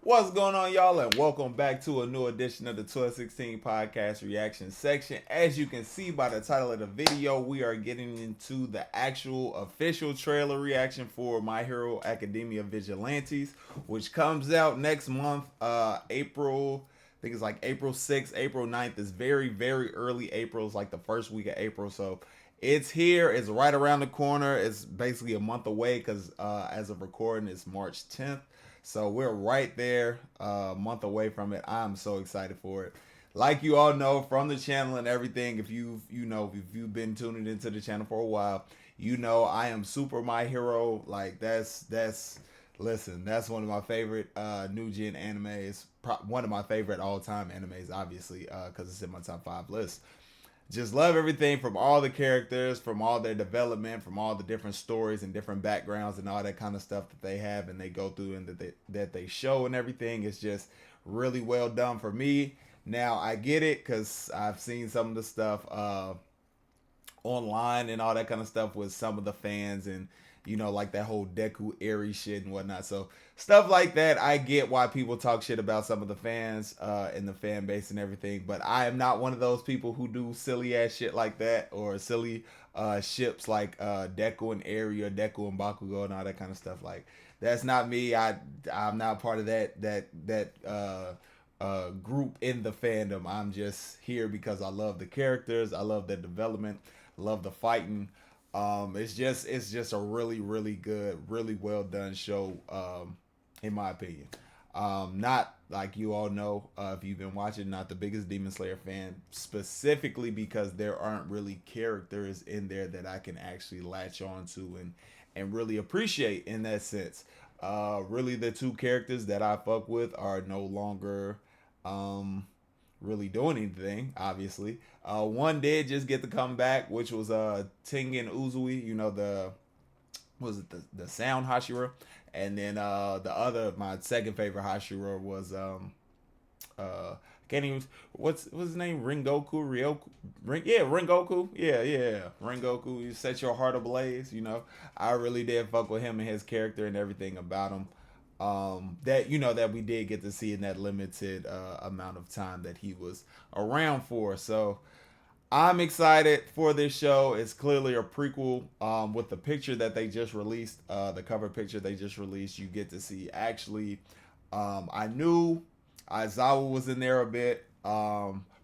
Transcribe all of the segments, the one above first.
What's going on, y'all, and welcome back to a new edition of the 16's podcast reaction section. As you can see by the title of the video, we are getting into the actual official trailer reaction for My Hero Academia Vigilantes, which comes out next month, April. I think it's like April 6th, April 9th. It's very, very early April. It's like the first week of April. So it's here. It's right around the corner. It's basically a month away because as of recording, it's March 10th. So we're right there, a month away from it. I'm so excited for it. Like you all know from the channel and everything, if you've been tuning into the channel for a while, you know I am super My Hero. Like listen, that's one of my favorite new gen animes. One of my favorite all time animes, obviously, because it's in my top 5 list. Just love everything from all the characters, from all their development, from all the different stories and different backgrounds and all that kind of stuff that they have and they go through and that they show and everything. It's just really well done for me. Now, I get it because I've seen some of the stuff online and all that kind of stuff with some of the fans and, you know, like that whole Deku Eri shit and whatnot. So stuff like that, I get why people talk shit about some of the fans and the fan base and everything. But I am not one of those people who do silly ass shit like that or silly ships like Deku and Eri or Deku and Bakugo and all that kind of stuff. Like that's not me. I'm not part of that group in the fandom. I'm just here because I love the characters. I love their development. Love the fighting. It's just a really, really good, really well done show, in my opinion. Not like you all know, if you've been watching, not the biggest Demon Slayer fan, specifically because there aren't really characters in there that I can actually latch on to and really appreciate in that sense. Really the two characters that I fuck with are no longer, really doing anything, obviously. One did just get to come back, which was Tengen Uzui, you know, the sound Hashira. And then the other, my second favorite Hashira was can't even, what's his name? Rengoku. Yeah, Rengoku. You set your heart ablaze, you know. I really did fuck with him and his character and everything about him. That we did get to see in that limited amount of time that he was around for. So I'm excited for this show. It's clearly a prequel. With the picture that they just released, the cover picture they just released, you get to see actually, I knew Aizawa was in there a bit.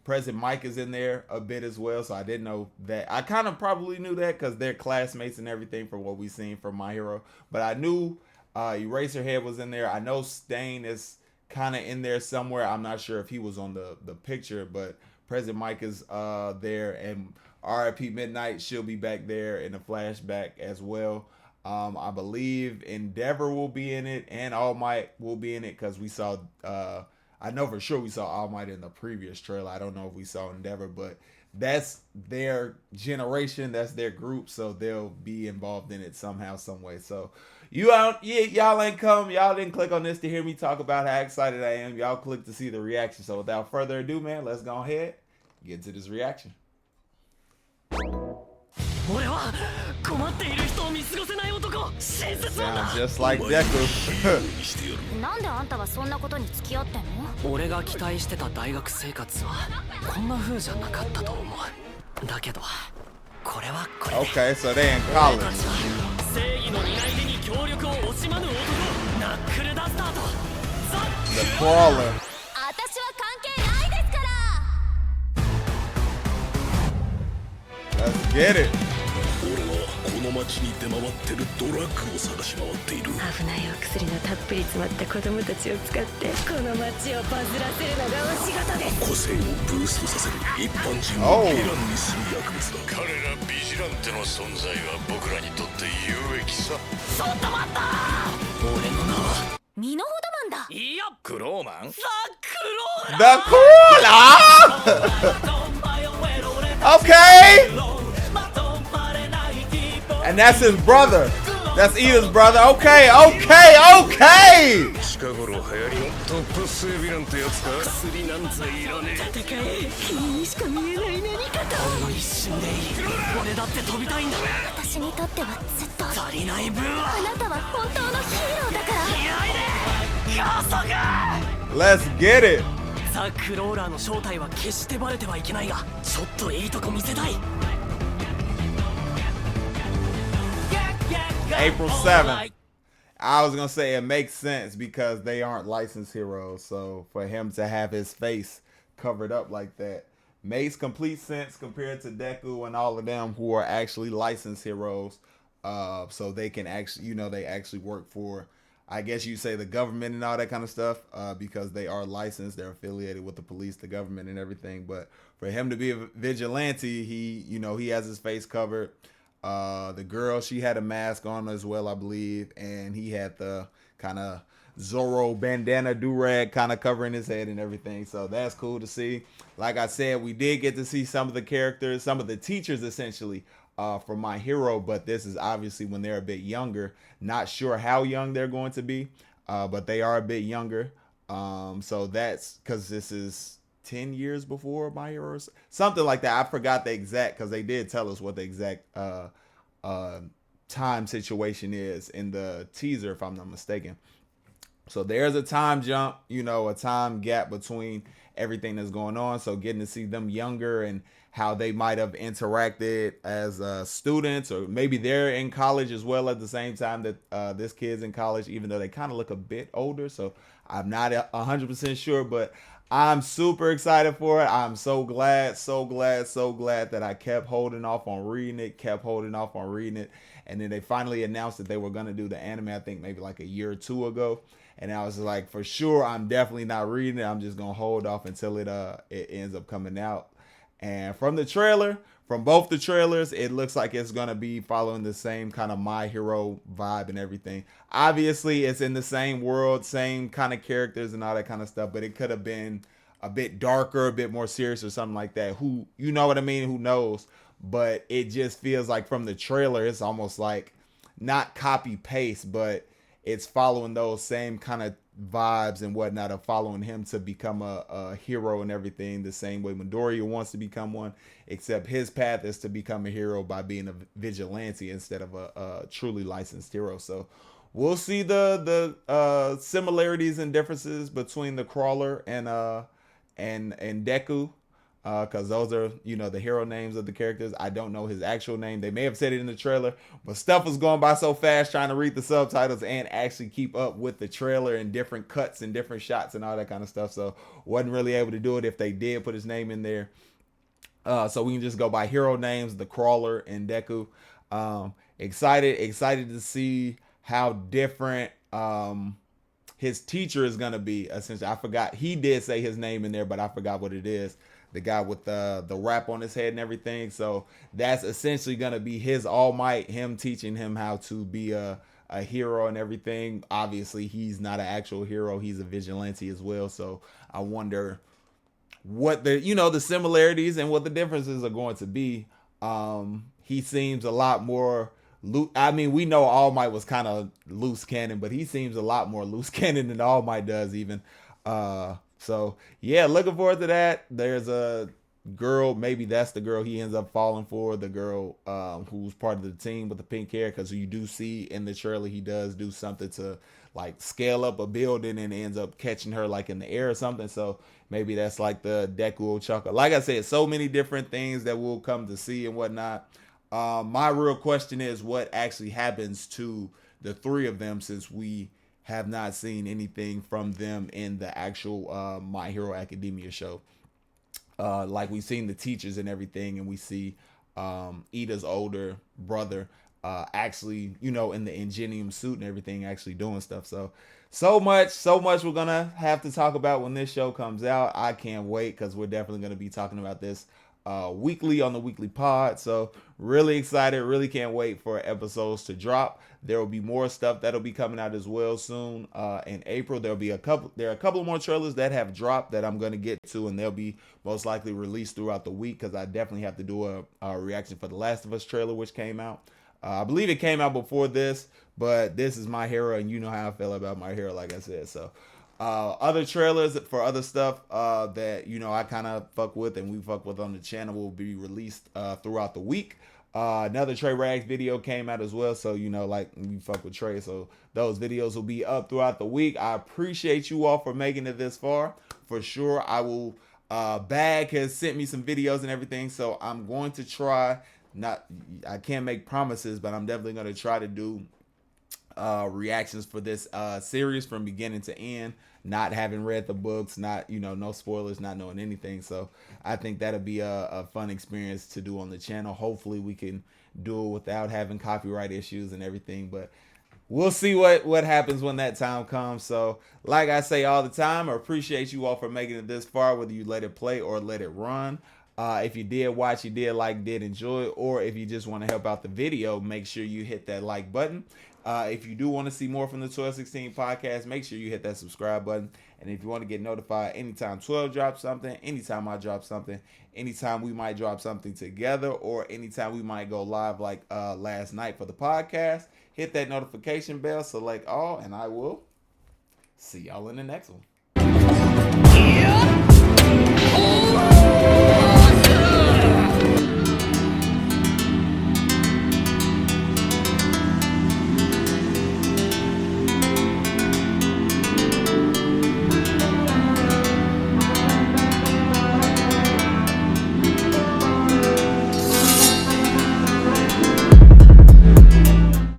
President Mike is in there a bit as well, so I didn't know that. I kind of probably knew that because they're classmates and everything from what we've seen from My Hero, but I knew Eraserhead was in there. I know Stain is kind of in there somewhere. I'm not sure if he was on the picture, but President Mike is there, and RIP Midnight, she'll be back there in a flashback as well. I believe Endeavor will be in it, and All Might will be in it because we saw, I know for sure we saw All Might in the previous trailer. I don't know if we saw Endeavor, but that's their generation, that's their group, so they'll be involved in it somehow, some way. So y'all ain't come, y'all didn't click on this to hear me talk about how excited I am. Y'all clicked to see the reaction. So without further ado, man, let's go ahead get into this reaction. Sounds just like Deku. なんであんたはそんなことに付き合ってんの？俺が期待してた大学生活はこんな風じゃなかったと思う。だけどこれはこれで。 Okay, so they in college. 正義の担い手に協力を惜しまぬ男、ナックルダスターとザ・ The Crawler. 私は関係ないですから。 Let's get it. 俺はこの町に出回ってるドラッグを探し回っている。危ないお薬のたっぷり詰まった子供たちを使ってこの町をバズらせるのがお仕事です。個性をブーストさせる一般人をヴィランにする薬物だ。彼らビジランテの存在は僕らにとって有益さ。ちょっと待った。俺の名は身の程なんだ。いやクローマン。ザ・クローラ The Crawler. Okay. And that's his brother. That's Ida's brother. Okay. 近頃流行りのトップスヴィランってやつか。薬なんざいらねえ。戦え君にしか見えない何かと。ほんの一瞬でいい。俺だって飛びたいんだ。私私にとってはずっと足りない分はあなたは本当のヒーローだから気合で加速 Let's get it! ザ・クローラーの正体は決してバレてはいけないがちょっといいとこ見せたい April 7th. I was gonna say it makes sense because they aren't licensed heroes, so for him to have his face covered up like that makes complete sense compared to Deku and all of them who are actually licensed heroes. So they can actually, you know, they actually work for, I guess you say, the government and all that kind of stuff, because they are licensed, they're affiliated with the police, the government, and everything. But for him to be a vigilante, he, you know, he has his face covered. The girl, she had a mask on as well, I believe, and he had the kind of Zorro bandana do-rag kind of covering his head and everything. So that's cool to see. Like I said, we did get to see some of the characters, some of the teachers essentially, for My Hero, but this is obviously when they're a bit younger. Not sure how young they're going to be, but they are a bit younger. So that's because this is 10 years before My Hero, something like that. I forgot the exact, because they did tell us what the exact time situation is in the teaser, if I'm not mistaken. So there's a time jump, you know, a time gap between everything that's going on. So getting to see them younger and how they might have interacted as students, or maybe they're in college as well at the same time that this kid's in college, even though they kind of look a bit older. So I'm not 100% sure, but I'm super excited for it. I'm so glad that I kept holding off on reading it, and then they finally announced that they were going to do the anime, I think maybe like a year or two ago. And I was like, for sure, I'm definitely not reading it. I'm just going to hold off until it ends up coming out. And from the trailer, from both the trailers, it looks like it's going to be following the same kind of My Hero vibe and everything. Obviously, it's in the same world, same kind of characters and all that kind of stuff, but it could have been a bit darker, a bit more serious or something like that. Who, you know what I mean? Who knows? But it just feels like from the trailer, it's almost like not copy paste, but it's following those same kind of vibes and whatnot of following him to become a hero and everything, the same way Midoriya wants to become one, except his path is to become a hero by being a vigilante instead of a truly licensed hero. So we'll see the similarities and differences between the Crawler and Deku. Because those are, you know, the hero names of the characters. I don't know his actual name. They may have said it in the trailer, but stuff was going by so fast trying to read the subtitles and actually keep up with the trailer and different cuts and different shots and all that kind of stuff. So wasn't really able to do it if they did put his name in there. So we can just go by hero names, the Crawler and Deku. Excited to see how different his teacher is going to be. Essentially, I forgot. He did say his name in there, but I forgot what it is. The guy with the wrap on his head and everything. So that's essentially going to be his All Might, him teaching him how to be a hero and everything. Obviously, he's not an actual hero. He's a vigilante as well. So I wonder what the similarities and what the differences are going to be. He seems a lot more loose. I mean, we know All Might was kind of loose cannon, but he seems a lot more loose cannon than All Might does even. So yeah, looking forward to that. There's a girl, maybe that's the girl he ends up falling for, the girl who's part of the team with the pink hair, because you do see in the trailer he does do something to like scale up a building and ends up catching her like in the air or something. So maybe that's like the Deku Ochaka. Like I said, so many different things that we'll come to see and whatnot. My real question is what actually happens to the three of them, since we have not seen anything from them in the actual My Hero Academia show. Like we've seen the teachers and everything, and we see Ida's older brother actually, you know, in the Ingenium suit and everything, actually doing stuff. So much we're gonna have to talk about when this show comes out. I can't wait, because we're definitely gonna be talking about this weekly on the weekly pod. So really excited, really can't wait for episodes to drop. There will be more stuff that'll be coming out as well soon. In April, there are a couple more trailers that have dropped that I'm going to get to, and they'll be most likely released throughout the week, because I definitely have to do a reaction for the Last of Us trailer, which came out. I believe it came out before this, but this is My Hero, and you know how I feel about My Hero, like I said. So other trailers for other stuff that, you know, I kind of fuck with and we fuck with on the channel will be released throughout the week. Another Trey Rags video came out as well, so like you fuck with Trey, so those videos will be up throughout the week. I appreciate you all for making it this far. For sure, I will. Bag has sent me some videos and everything, so I'm going to try. I can't make promises, but I'm definitely going to try to do reactions for this series from beginning to end, not having read the books, not no spoilers, not knowing anything. So I think that'll be a fun experience to do on the channel. Hopefully we can do it without having copyright issues and everything, but we'll see what happens when that time comes. So like I say all the time, I appreciate you all for making it this far, whether you let it play or let it run. If you did watch, you did like, did enjoy, or if you just want to help out the video, make sure you hit that like button. If you do want to see more from the 1216 podcast, make sure you hit that subscribe button. And if you want to get notified anytime 12 drops something, anytime I drop something, anytime we might drop something together, or anytime we might go live like last night for the podcast, hit that notification bell, select all, and I will see y'all in the next one.